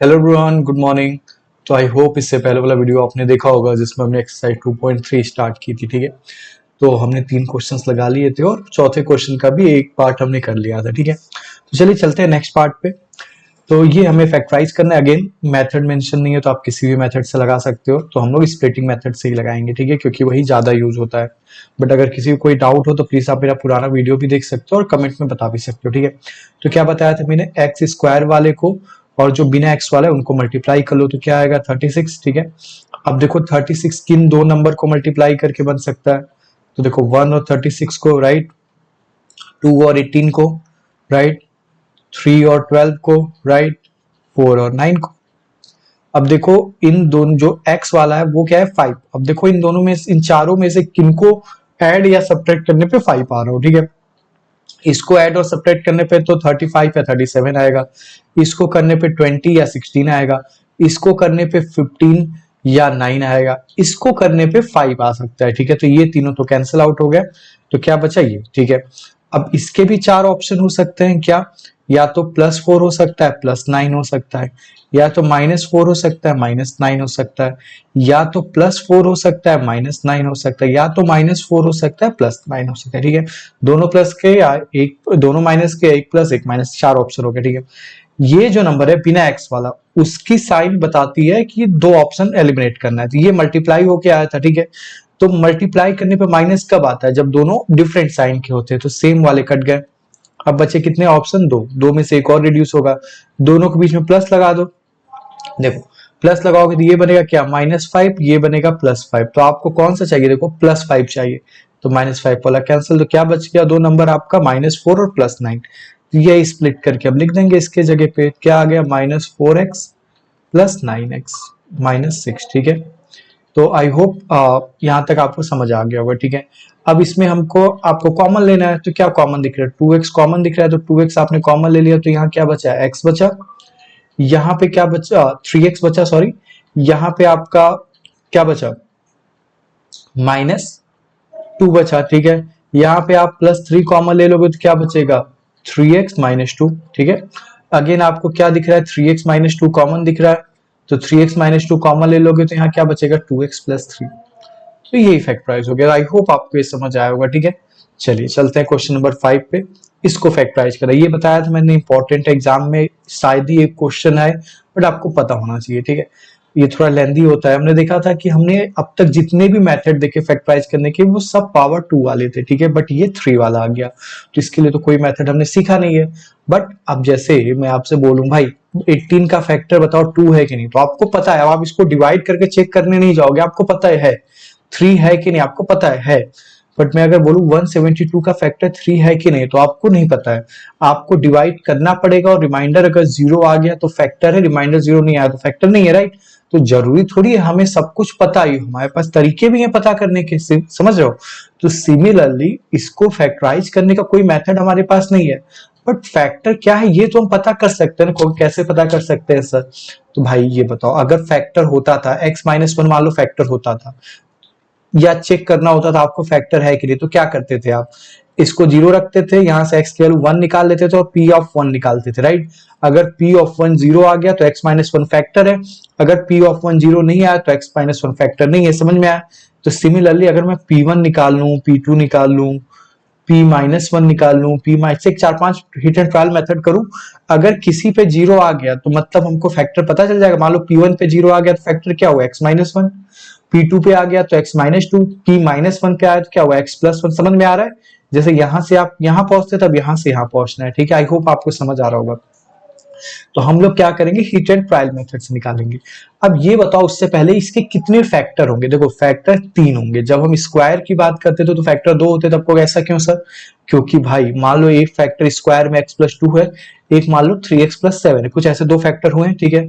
Hello everyone, good morning. तो I hope इससे पहले वाला वीडियो आपने देखा होगा जिसमें हमने एक्सरसाइज 2.3 स्टार्ट की थी। ठीक है, तो हमने 3 क्वेश्चंस लगा लिए थे और चौथे क्वेश्चन का भी एक पार्ट हमने कर लिया था। ठीक है, तो चलिए चलते हैं नेक्स्ट पार्ट पे। तो ये हमें फैक्टराइज करना है। अगेन मेथड मेंशन नहीं है तो आप किसी भी मेथड से लगा सकते हो। तो हम लोग स्प्लिटिंग मेथड से ही लगाएंगे, ठीक है, क्योंकि वही ज्यादा यूज होता है। बट अगर किसी को कोई डाउट हो तो प्लीज आप मेरा पुराना वीडियो भी देख सकते हो और कमेंट में बता भी सकते हो। ठीक है, तो क्या बताया था मैंने, एक्स स्क्वायर वाले को और जो बिना एक्स वाला है उनको मल्टीप्लाई कर लो तो क्या आएगा 36। ठीक है, अब देखो 36 किन दो नंबर को मल्टीप्लाई करके बन सकता है। तो देखो 1 और 36 को, राइट, 2 और 18 को, राइट, 3 और 12 को, राइट, 4 और 9 को। अब देखो इन दोनों, जो x वाला है वो क्या है 5। अब देखो इन दोनों में, इन चारों में से किनको ऐड या सब्ट्रैक्ट करने पे 5 आ रहा हो। ठीक है, इसको ऐड और सब्ट्रैक्ट करने पे तो 35 या 37 आएगा, इसको करने पे 20 या 16 आएगा, इसको करने पे 15 या 9 आएगा, इसको करने पे 5 आ सकता है। ठीक है, तो ये तीनों तो कैंसिल आउट हो गया, तो क्या बचा ये। ठीक है, अब इसके भी 4 ऑप्शन हो सकते हैं क्या, या तो +4 हो सकता है, +9 हो सकता है, या तो -4 हो सकता है, -9 हो सकता है, या तो +4 हो सकता है, -9 हो सकता है, या तो -4 हो सकता है, +9 हो सकता है। ठीक है, दोनों प्लस के या एक, दोनों माइनस के, एक प्लस एक माइनस, 4 ऑप्शन हो गए। ठीक है, ये जो नंबर है बिना एक्स वाला, उसकी साइन बताती है कि 2 ऑप्शन एलिमिनेट करना है। तो ये मल्टीप्लाई होके आया था। ठीक है, तो मल्टीप्लाई करने पे माइनस कब आता है, जब दोनों डिफरेंट साइन के होते हैं। तो सेम वाले कट गए, अब बचे कितने ऑप्शन, 2। 2 में से एक और रिड्यूस होगा, दोनों के बीच में प्लस लगा दो। देखो प्लस लगाओगे तो ये बनेगा क्या, -5, ये बनेगा +5। तो आपको कौन सा चाहिए, देखो +5 चाहिए, तो -5 वाला कैंसिल, तो क्या बच गया, 2 नंबर आपका -4 और +9। ये स्प्लिट करके अब लिख देंगे इसके जगह पे, क्या आ गया, -4x + 9x -6। ठीक है, तो आई होप यहाँ तक आपको समझ आ गया होगा। ठीक है, अब इसमें हमको, आपको कॉमन लेना है, तो क्या कॉमन दिख रहा है, 2x कॉमन दिख रहा है, तो 2x आपने कॉमन ले लिया, तो यहाँ क्या बचा, x बचा, यहाँ पे क्या बचा, 3x बचा, सॉरी, यहाँ पे आपका क्या बचा, -2 बचा। ठीक है, यहाँ पे आप +3 कॉमन ले लोगे तो क्या बचेगा, 3x -2। ठीक है, अगेन आपको क्या दिख रहा है, 3x -2 कॉमन दिख रहा है, तो 3x -2 कॉमन ले लोगे तो यहाँ क्या बचेगा, 2x + 3। तो ये फैक्टराइज हो गया। आई होप आपको ये समझ आया होगा। ठीक है, चलिए चलते हैं क्वेश्चन नंबर 5 पे। इसको फैक्टराइज करा, ये बताया था मैंने, इंपॉर्टेंट एग्जाम में शायद ही एक क्वेश्चन है, बट आपको पता होना चाहिए। ठीक है, ये थोड़ा लेंदी होता है। हमने देखा था कि हमने अब तक जितने भी मेथड देखे फैक्टराइज करने के, वो सब पावर 2 वाले थे। ठीक है, बट ये 3 वाला आ गया, तो इसके लिए तो कोई मेथड हमने सीखा नहीं है। बट अब जैसे मैं आपसे बोलूं भाई 18 का फैक्टर बताओ 2 है कि नहीं, तो आपको पता है, अब आप इसको डिवाइड करके चेक करने नहीं जाओगे, आपको पता है 3 है कि नहीं, आपको पता है। बट मैं अगर बोलूं 172 का फैक्टर 3 है कि नहीं, तो आपको नहीं पता है, आपको डिवाइड करना पड़ेगा। और रिमाइंडर अगर 0 आ गया तो फैक्टर है, रिमाइंडर 0 नहीं आया तो फैक्टर नहीं है, राइट। तो जरूरी थोड़ी है हमें सब कुछ पता ही, हमारे पास तरीके भी हैं पता करने के, समझ रहे हो। तो सिमिलरली इसको फैक्टराइज करने का कोई मेथड हमारे पास नहीं है, बट फैक्टर क्या है ये तो हम पता कर सकते हैं ना। कैसे पता कर सकते हैं सर, तो भाई ये बताओ, अगर फैक्टर होता था x-1, मान लो फैक्टर होता था, या चेक करना होता था आपको फैक्टर है कि नहीं, तो क्या करते थे आप, इसको 0 रखते थे, यहां से x की वैल्यू 1 निकाल लेते थे और p(1) निकालते थे, राइट। अगर p(1) 0 आ गया तो x-1 फैक्टर है, अगर p(1) 0 नहीं आया तो x-1 फैक्टर नहीं है। समझ में आया। तो सिमिलरली अगर मैं p1 निकाल लूं, p2 निकाल लूं, p-1 निकाल लूं, p- 4-5 hit and trial method करूं, अगर किसी पे 0 आ गया तो मतलब हमको फैक्टर पता चल जाएगा। मान लो p1 पे 0 आ गया तो फैक्टर क्या हुआ, x-1, p2 पे आ गया तो x-2, p-1 पे आया तो क्या हुआ, x+1। समझ में आ रहा है। जैसे यहां से आप यहां पहुंचते तब यहां से यहां पहुंचना है। ठीक है, आई होप आपको समझ आ रहा होगा। तो हम लोग क्या करेंगे, हिट एंड ट्रायल मेथड से निकालेंगे। अब ये बताओ उससे पहले इसके कितने फैक्टर होंगे। देखो फैक्टर 3 होंगे। जब हम स्क्वायर की बात करते थे तो फैक्टर 2 होते थे। आपको ऐसा क्यों सर, क्योंकि भाई मान लो एक फैक्टर स्क्वायर में x+2 है, एक मान लो 3x+7 है, कुछ ऐसे 2 फैक्टर हुए। ठीक है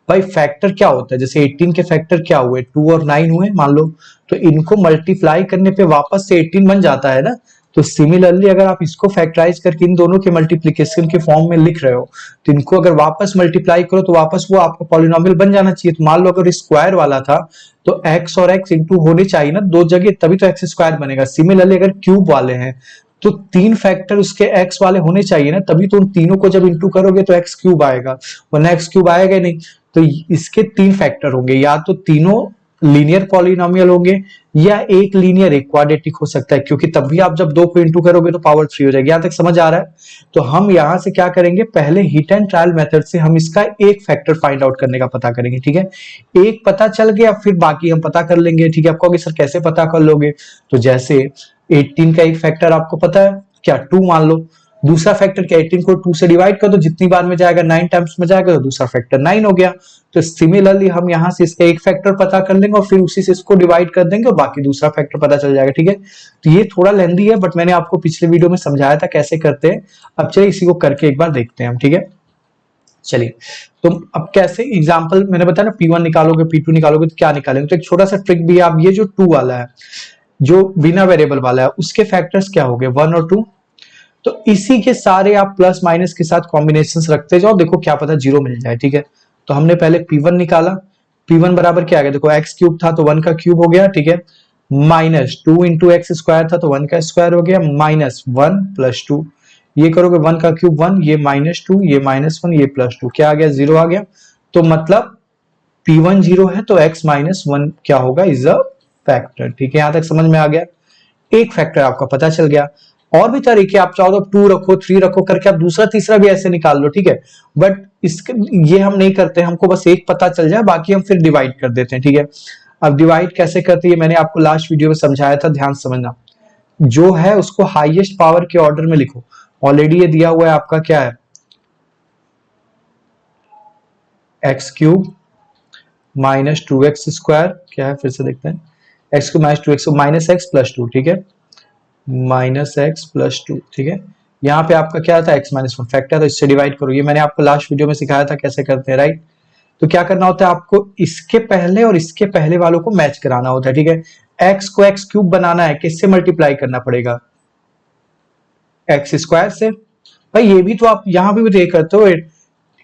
भाई, फैक्टर क्या होता है, जैसे 18 के फैक्टर क्या हुए, 2 और 9 हुए मान लो, तो इनको मल्टीप्लाई करने पे वापस से 18 बन जाता है ना। तो सिमिलरली अगर आप इसको फैक्टराइज करके इन दोनों के मल्टीप्लीकेशन के फॉर्म में लिख रहे हो, तो इनको अगर वापस मल्टीप्लाई करो तो वापस वो आपका पॉलिनोमियल बन जाना चाहिए। तो मान लो अगर स्क्वायर वाला था तो x और x इंटू होने चाहिए ना दो जगह, तभी तो x स्क्वायर बनेगा। सिमिलरली अगर क्यूब वाले हैं तो 3 फैक्टर उसके x वाले होने चाहिए ना, तभी तो उन तीनों को जब इंटू करोगे तो x क्यूब आएगा, वरना x क्यूब आएगा नहीं। तो इसके 3 फैक्टर होंगे, या तो तीनों लीनियर पॉलिनोमियल होंगे या एक लीनियर एक क्वाड्रेटिक हो सकता है, क्योंकि तब भी आप जब 2 को इंटू करोगे तो पावर 3 हो जाएगी। यहां तक समझ आ रहा है? तो हम यहां से क्या करेंगे, पहले हिट एंड ट्रायल मेथड से हम इसका एक फैक्टर फाइंड आउट करने का पता करेंगे, ठीक है। एक पता चल गया फिर बाकी हम पता कर लेंगे, ठीक है। आपको कहोगे सर कैसे पता कर लोगे, तो जैसे 18 का एक फैक्टर आपको पता है क्या, 2 मान लो। दूसरा फैक्टर क्या, 18 को 2 से डिवाइड कर दो, जितनी बार में जाएगा 9 टाइम्स में जाएगा, तो दूसरा फैक्टर 9 हो गया। तो सिमिलरली हम यहां से इसका एक फैक्टर पता कर लेंगे और फिर उसी से इसको डिवाइड कर देंगे और बाकी दूसरा फैक्टर पता चल जाएगा, ठीक है। तो ये थोड़ा लेंदी है, बट मैंने आपको पिछले वीडियो में समझाया था कैसे करते हैं। अब चलिए इसी को करके एक बार देखते हैं हम, ठीक है। चलिए, तो अब कैसे एग्जांपल मैंने बताया ना, P1 निकालोगे P2 निकालोगे तो क्या निकालेंगे, तो एक छोटा सा ट्रिक भी है। आप ये जो 2 वाला है, जो बिना वेरिएबल वाला है, उसके फैक्टर्स क्या हो गए, 1 और 2। तो इसी के सारे आप प्लस माइनस के साथ कॉम्बिनेशंस रखते जाओ, देखो क्या पता 0 मिल जाए, ठीक है। तो हमने पहले P1 निकाला, P1 बराबर क्या आ गया, देखो x क्यूब था तो 1 का क्यूब हो गया, ठीक है। माइनस 2 इंटू एक्स स्क्वायर था तो 1 का स्क्वायर हो गया, माइनस 1 प्लस 2, ये करोगे 1 का क्यूब 1, ये माइनस 2, ये माइनस 1, ये प्लस 2, क्या आ गया, 0 आ गया। तो मतलब P1 0 है तो x माइनस 1 क्या होगा, इज अ फैक्टर, ठीक है। यहां तक समझ में आ गया, एक फैक्टर आपका पता चल गया। और भी तरीके आप चाहो तो 2 रखो 3 रखो करके आप दूसरा तीसरा भी ऐसे निकाल लो, ठीक है। बट इसके ये हम नहीं करते, हमको बस एक पता चल जाए, बाकी हम फिर डिवाइड कर देते हैं, ठीक है। अब डिवाइड कैसे करते हैं मैंने आपको लास्ट वीडियो में समझाया था, ध्यान समझना। जो है उसको हाईएस्ट पावर के ऑर्डर में लिखो। ऑलरेडी ये दिया हुआ है आपका, क्या है, x cube minus 2x square, क्या है फिर से देखते हैं, x cube minus 2x minus x plus 2, ठीक है, माइनस एक्स प्लस 2, ठीक है। यहाँ पे आपका क्या था, x माइनस 1 फैक्टर, तो इससे डिवाइड करो। ये मैंने आपको लास्ट वीडियो में सिखाया था कैसे करते हैं, राइट। तो क्या करना होता है आपको, इसके पहले और इसके पहले वालों को मैच कराना होता है, ठीक है। x को x क्यूब बनाना है, किससे मल्टीप्लाई करना पड़ेगा, एक्स स्क्वायर से। भाई ये भी तो आप यहाँ पे भी देख करते हो,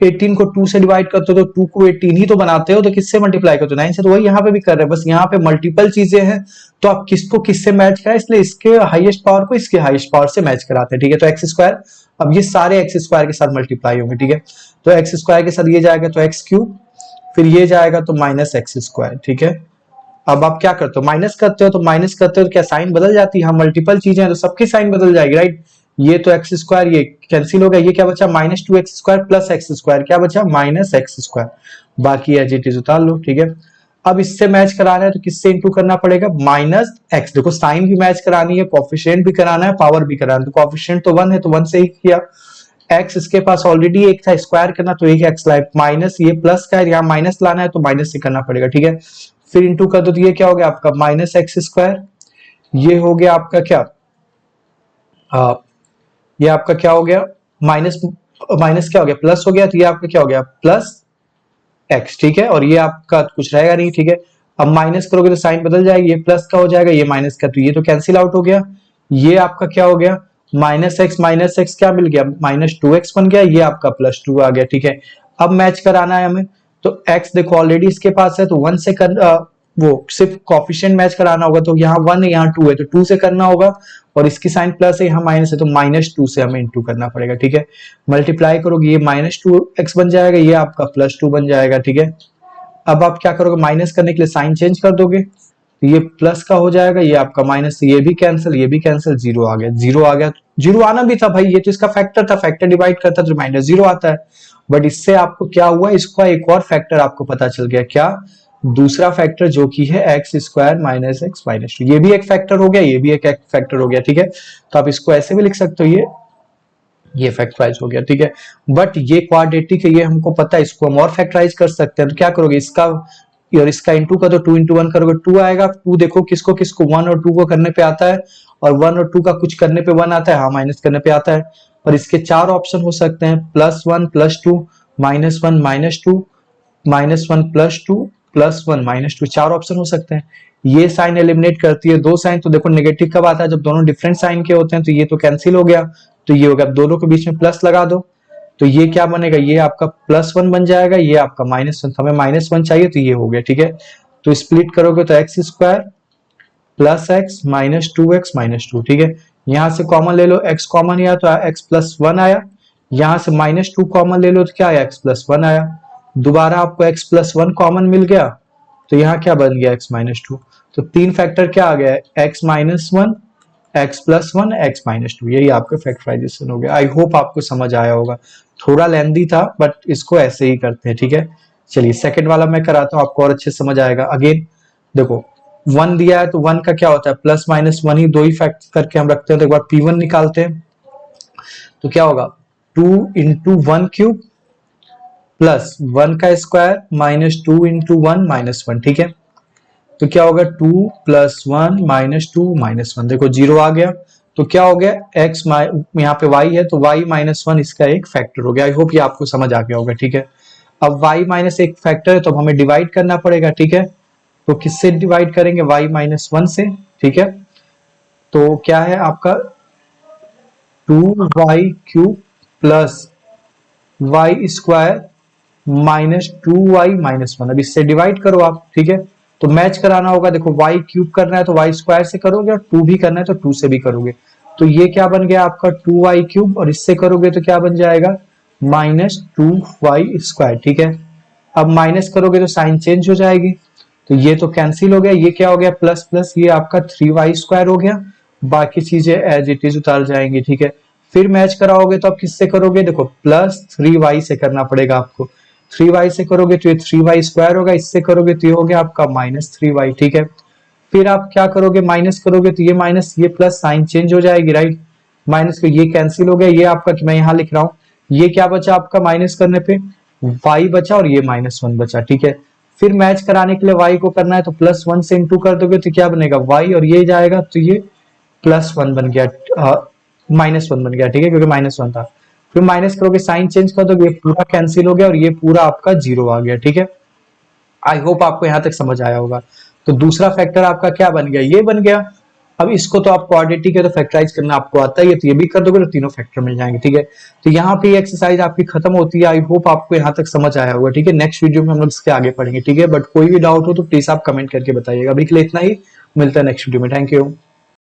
18 को 2 से डिवाइड करते हो तो 2 को 18 ही तो बनाते हो, तो किससे मल्टीप्लाई करते हो, 9 से। तो वही यहाँ पे भी कर रहे हैं, बस यहाँ पे मल्टीपल चीजें हैं तो आप किसको किससे मैच कराए, इसलिए इसके हाईएस्ट पावर को इसके हाईएस्ट पावर से मैच कराते हैं, ठीक है। तो एक्स स्क्वायर, अब ये सारे एक्स स्क्वायर के साथ मल्टीप्लाई होंगे, ठीक है। तो एक्स स्क्वायर के साथ ये जाएगा तो एक्स क्यूब, फिर ये जाएगा तो माइनस एक्स स्क्वायर, ठीक है। अब आप क्या करते हो, माइनस करते हो, तो माइनस करते हो तो क्या साइन बदल जाती है, हाँ मल्टीपल चीजें हैं तो सबकी साइन बदल जाएगी, राइट। ये तो एक्स स्क्वायर ये कैंसिल हो गया, ये क्या बचा, minus 2x square plus x square, क्या बचा, माइनस एक्स स्क्वायर। बाकी एज इट इज उतार लो, ठीक है। अब इससे मैच कराना है तो किससे इंटू करना पड़ेगा, माइनस एक्स, देखो साइन भी मैच करानी है, कोफिशिएंट भी कराना है, पावर भी कराना है। तो कोफिशिएंट तो 1 है तो 1 से ही किया, एक्स इसके पास ऑलरेडी एक था, स्क्वायर करना तो एक एक्स लाए, माइनस ये प्लस का है, यहाँ माइनस लाना है तो माइनस से करना पड़ेगा, ठीक है। फिर इंटू कर दो तो ये क्या हो गया आपका, माइनस एक्स स्क्वायर, ये हो गया आपका क्या, ये आपका क्या हो गया, माइनस माइनस क्या हो गया, प्लस हो गया, तो ये आपका क्या हो गया, प्लस एक्स, ठीक है। और ये आपका कुछ रहेगा नहीं, ठीक है। अब माइनस करोगे तो साइन बदल जाएगी, ये प्लस का हो जाएगा, ये माइनस का, तो ये तो कैंसिल आउट हो गया। ये आपका क्या हो गया, माइनस एक्स क्या मिल गया, माइनस 2x बन गया, ये आपका प्लस 2 आ गया, ठीक है। अब मैच कराना है हमें, तो x देखो ऑलरेडी इसके पास है तो 1 से वो सिर्फ कॉफिशिएंट मैच कराना होगा, तो यहाँ 1 है यहाँ 2 है तो 2 से करना होगा, और इसकी साइन प्लस है यहाँ माइनस है तो माइनस 2 से हमें इंटू करना पड़ेगा, ठीक है। मल्टीप्लाई करोगे ये माइनस 2x बन जाएगा, ये आपका प्लस 2 बन जाएगा, ठीक है। अब आप क्या करोगे, माइनस करने के लिए साइन चेंज कर दोगे, तो ये प्लस का हो जाएगा, ये आपका माइनस, ये भी कैंसिल, ये भी कैंसिल, 0 आ गया, 0 आ गया। 0 आना भी था भाई, ये तो इसका फैक्टर था, फैक्टर डिवाइड करता तो रिमाइंडर 0 आता है। बट इससे आपको क्या हुआ, इसका एक और फैक्टर आपको पता चल गया, क्या, दूसरा फैक्टर जो कि है x square minus x minus 2, ये भी एक फैक्टर हो गया, ये भी एक फैक्टर हो गया, ठीक है। तो आप इसको ऐसे भी लिख सकते हो, ये फैक्टराइज हो गया, ठीक है। बट ये क्वाड्रेटिक है, ये हमको पता है, इसको हम और फैक्टराइज कर सकते हैं। तो क्या करोगे, इसका और इसका इंटू कर दो, 2 इंटू 1 करोगे 2 आएगा। 2 देखो किसको किसको 1 और 2 को करने पे आता है, और 1 और 2 का कुछ करने पे 1 आता है, हाँ माइनस करने पे आता है। और इसके 4 ऑप्शन हो सकते हैं, +1 +2 -1 -2 -1 +2 +1 -2, 4 ऑप्शन हो सकते हैं। ये साइन एलिमिनेट करती है 2 साइन, तो देखो नेगेटिव कब आता है, जब दोनों डिफरेंट साइन के होते हैं, तो ये तो कैंसिल हो गया, तो ये हो गया, दोनों के बीच में प्लस लगा दो, तो ये क्या बनेगा, ये आपका +1 बन जाएगा, ये आपका -1, हमें -1 चाहिए तो ये हो गया, ठीक है। तो स्प्लिट करोगे तो x square plus x -2x -2, ठीक है। यहां से कॉमन ले लो, x कॉमन आया तो x प्लस 1 आया, यहां से -2 कॉमन ले लो तो क्या आया, x प्लस 1 आया। दोबारा आपको x प्लस 1 कॉमन मिल गया तो यहाँ क्या बन गया, x माइनस 2। तो तीन फैक्टर क्या आ गया है, x minus 1, x plus 1, x minus 2, यही आपका फैक्टराइजेशन हो गया। आई होप आपको समझ आया होगा, थोड़ा लेंदी था बट इसको ऐसे ही करते हैं, ठीक है। चलिए सेकंड वाला मैं कराता हूँ, आपको और अच्छे समझ आएगा। अगेन देखो 1 दिया है तो 1 का क्या होता है, प्लस माइनस 1 ही, दो ही फैक्ट करके हम रखते हैं। तो एक बार P1 निकालते हैं तो क्या होगा, 2 इंटू 1 क्यूब प्लस 1 का स्क्वायर माइनस 2 इंटू 1 माइनस 1, ठीक है। तो क्या होगा, 2 प्लस 1 माइनस 2 माइनस 1, देखो 0 आ गया। तो क्या हो गया, x यहाँ पे y है तो y माइनस 1 इसका एक फैक्टर हो गया। आई होप ये आपको समझ आ गया होगा, ठीक है। अब y माइनस एक फैक्टर है तो अब हमें डिवाइड करना पड़ेगा, ठीक है। तो किससे डिवाइड करेंगे, y माइनस 1 से, ठीक है। तो क्या है आपका 2y cube plus y square minus 2y minus 1, अब इससे डिवाइड करो आप, ठीक है। तो मैच कराना होगा, देखो y क्यूब करना है तो y स्क्वायर से करोगे और 2 भी करना है तो 2 से भी करोगे। तो ये क्या बन गया आपका 2y क्यूब, और इससे करोगे तो क्या बन जाएगा, माइनस 2y स्क्वायर, ठीक है। अब माइनस करोगे तो साइन चेंज हो जाएगी, तो ये तो कैंसिल हो गया, ये क्या हो गया, प्लस प्लस ये आपका 3y स्क्वायर हो गया, बाकी चीजें एज इट इज उतार जाएंगी, ठीक है। फिर मैच कराओगे तो आप किससे करोगे, देखो प्लस 3y से करना पड़ेगा आपको, 3y से करोगे तो ये 3y स्क्वायर होगा, इससे करोगे तो ये हो गया आपका माइनस 3y, ठीक है। फिर आप क्या करोगे, माइनस करोगे तो ये माइनस ये प्लस साइन चेंज हो जाएगी, राइट। माइनस को ये कैंसिल हो गया, ये आपका मैं यहाँ लिख रहा हूँ, ये क्या बचा आपका माइनस करने पे, y बचा और ये -1 बचा, ठीक है। फिर मैच कराने के लिए y को करना है तो +1 से इंटू कर दोगे तो क्या बनेगा, y और ये जाएगा तो ये +1 बन गया, -1 बन गया, ठीक है, क्योंकि -1 था। फिर माइनस करोगे साइन चेंज कर दोगे, ये पूरा कैंसिल हो गया और ये पूरा आपका 0 आ गया, ठीक है। आई होप आपको यहां तक समझ आया होगा। तो दूसरा फैक्टर आपका क्या बन गया, ये बन गया। अब इसको तो आप क्वाड्रेटिक है तो फैक्टराइज करना आपको आता ही है, तो ये भी कर दोगे तो तीनों फैक्टर मिल जाएंगे, ठीक है। तो यहाँ पे एक्सरसाइज आपकी खत्म होती है। आई होप आपको यहाँ तक समझ आया होगा, ठीक है। नेक्स्ट वीडियो में हम लोग इसके आगे पढ़ेंगे, ठीक है। बट कोई भी डाउट हो तो प्लीज आप कमेंट करके बताइएगा। अभी के लिए इतना ही, मिलता है नेक्स्ट वीडियो में। Thank you.